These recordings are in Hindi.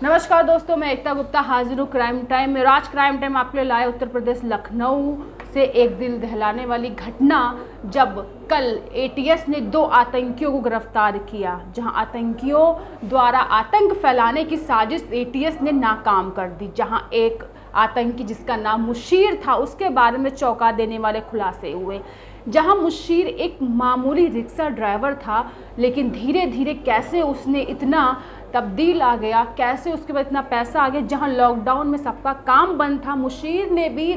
नमस्कार दोस्तों, मैं एकता गुप्ता हाजिर हूँ क्राइम टाइम में। आज क्राइम टाइम आपके लिए लाया उत्तर प्रदेश लखनऊ से एक दिल दहलाने वाली घटना, जब कल एटीएस ने 2 आतंकियों को गिरफ्तार किया। जहां आतंकियों द्वारा आतंक फैलाने की साजिश एटीएस ने नाकाम कर दी। जहां एक आतंकी जिसका नाम मुशीर था, उसके बारे में चौंका देने वाले खुलासे हुए। जहां मुशीर एक मामूली रिक्शा ड्राइवर था, लेकिन धीरे धीरे कैसे उसने इतना तब्दील आ गया, कैसे उसके बाद इतना पैसा आ गया। जहां लॉकडाउन में सबका काम बंद था, मुशीर ने भी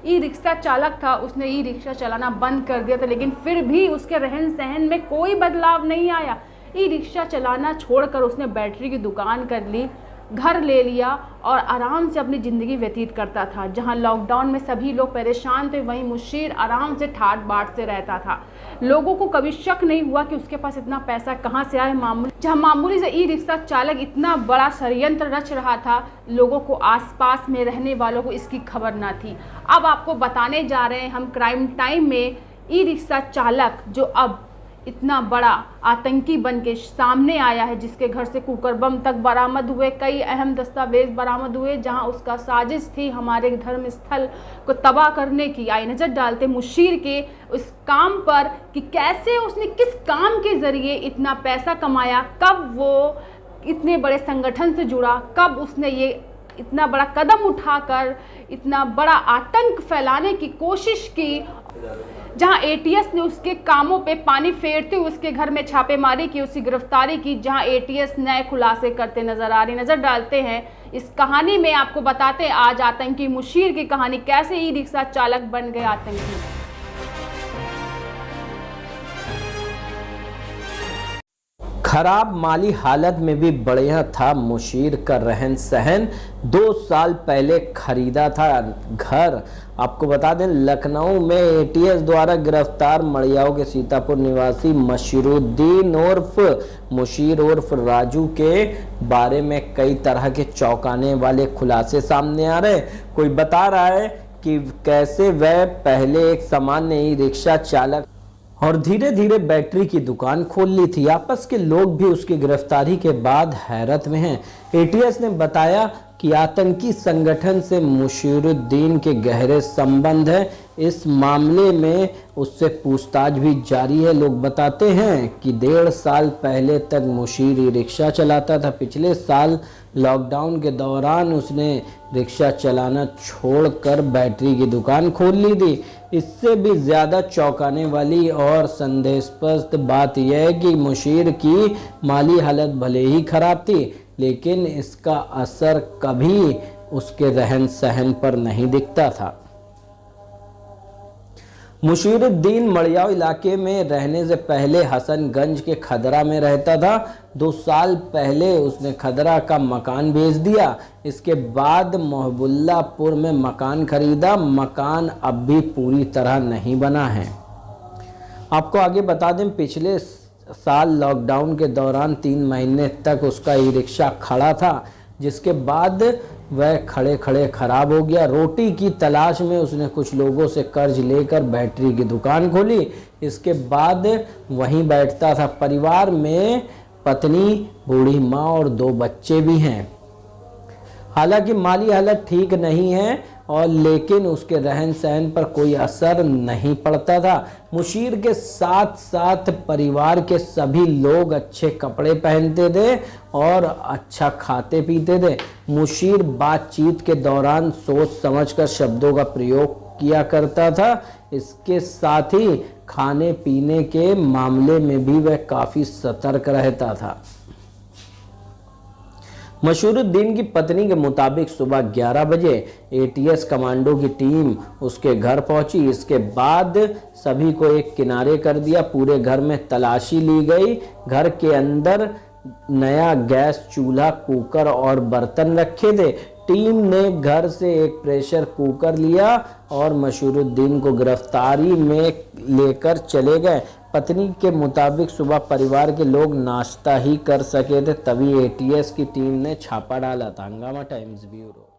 ई रिक्शा चालक था, उसने ई रिक्शा चलाना बंद कर दिया था, लेकिन फिर भी उसके रहन सहन में कोई बदलाव नहीं आया। ई रिक्शा चलाना छोड़कर उसने बैटरी की दुकान कर ली, घर ले लिया और आराम से अपनी ज़िंदगी व्यतीत करता था। जहां लॉकडाउन में सभी लोग परेशान थे, वहीं मुशीर आराम से ठाट बाट से रहता था। लोगों को कभी शक नहीं हुआ कि उसके पास इतना पैसा कहां से आया। मामूली से ई रिक्शा चालक इतना बड़ा षड्यंत्र रच रहा था, लोगों को आसपास में रहने वालों को इसकी खबर ना थी। अब आपको बताने जा रहे हैं हम क्राइम टाइम में, ई रिक्शा चालक जो अब इतना बड़ा आतंकी बन के सामने आया है, जिसके घर से कुकर बम तक बरामद हुए, कई अहम दस्तावेज बरामद हुए, जहां उसका साजिश थी हमारे धर्म स्थल को तबाह करने की। आई नज़र डालते मुशीर के उस काम पर कि कैसे उसने किस काम के ज़रिए इतना पैसा कमाया, कब वो इतने बड़े संगठन से जुड़ा, कब उसने ये इतना बड़ा कदम उठाकर इतना बड़ा आतंक फैलाने की कोशिश की। जहां एटीएस ने उसके कामों पे पानी फेरते हुए उसके घर में छापेमारी की, उसकी गिरफ्तारी की। जहां एटीएस नए खुलासे करते नजर आ रही। नजर डालते हैं इस कहानी में, आपको बताते हैं आज आतंकी मुशीर की कहानी, कैसे ई रिक्शा चालक बन गए आतंकी। खराब माली हालत में भी बढ़िया था मुशीर का रहन सहन। 2 साल पहले खरीदा था घर। आपको बता दें, लखनऊ में एटीएस द्वारा गिरफ्तार मड़ियाओं के सीतापुर निवासी मशीरुद्दीन उर्फ मुशीर उर्फ राजू के बारे में कई तरह के चौंकाने वाले खुलासे सामने आ रहे हैं। कोई बता रहा है कि कैसे वह पहले एक सामान्य ई रिक्शा चालक और धीरे धीरे बैटरी की दुकान खोल ली थी। आपस के लोग भी उसकी गिरफ्तारी के बाद हैरत में हैं। एटीएस ने बताया कि आतंकी संगठन से मुशीरुद्दीन के गहरे संबंध हैं। इस मामले में उससे पूछताछ भी जारी है। लोग बताते हैं कि 1.5 साल पहले तक मुशीर ई रिक्शा चलाता था। पिछले साल लॉकडाउन के दौरान उसने रिक्शा चलाना छोड़कर बैटरी की दुकान खोल ली थी। इससे भी ज़्यादा चौंकाने वाली और संदेहास्पद बात यह है कि मुशीर की माली हालत भले ही खराब थी, लेकिन इसका असर कभी उसके रहन सहन पर नहीं दिखता था। मुशीरुद्दीन मड़ियाव इलाके में रहने से पहले हसनगंज के खदरा में रहता था। 2 साल पहले उसने खदरा का मकान बेच दिया। इसके बाद मोहबुल्लापुर में मकान खरीदा। मकान अब भी पूरी तरह नहीं बना है। आपको आगे बता दें, पिछले साल लॉकडाउन के दौरान 3 महीने तक उसका ई रिक्शा खड़ा था, जिसके बाद वह खड़े खड़े खराब हो गया। रोटी की तलाश में उसने कुछ लोगों से कर्ज लेकर बैटरी की दुकान खोली। इसके बाद वहीं बैठता था। परिवार में पत्नी, बूढ़ी माँ और 2 बच्चे भी हैं। हालांकि माली हालत ठीक नहीं है और लेकिन उसके रहन सहन पर कोई असर नहीं पड़ता था। मुशीर के साथ साथ परिवार के सभी लोग अच्छे कपड़े पहनते थे और अच्छा खाते पीते थे। मुशीर बातचीत के दौरान सोच समझकर शब्दों का प्रयोग किया करता था। इसके साथ ही खाने पीने के मामले में भी वह काफ़ी सतर्क रहता था। मशीरुद्दीन की पत्नी के मुताबिक सुबह 11 बजे एटीएस कमांडो की टीम उसके घर पहुंची। इसके बाद सभी को एक किनारे कर दिया। पूरे घर में तलाशी ली गई। घर के अंदर नया गैस चूल्हा, कुकर और बर्तन रखे थे। टीम ने घर से एक प्रेशर कुकर लिया और मशीरुद्दीन को गिरफ्तारी में लेकर चले गए। पत्नी के मुताबिक सुबह परिवार के लोग नाश्ता ही कर सके थे, तभी एटीएस की टीम ने छापा डाला था। हंगामा टाइम्स ब्यूरो।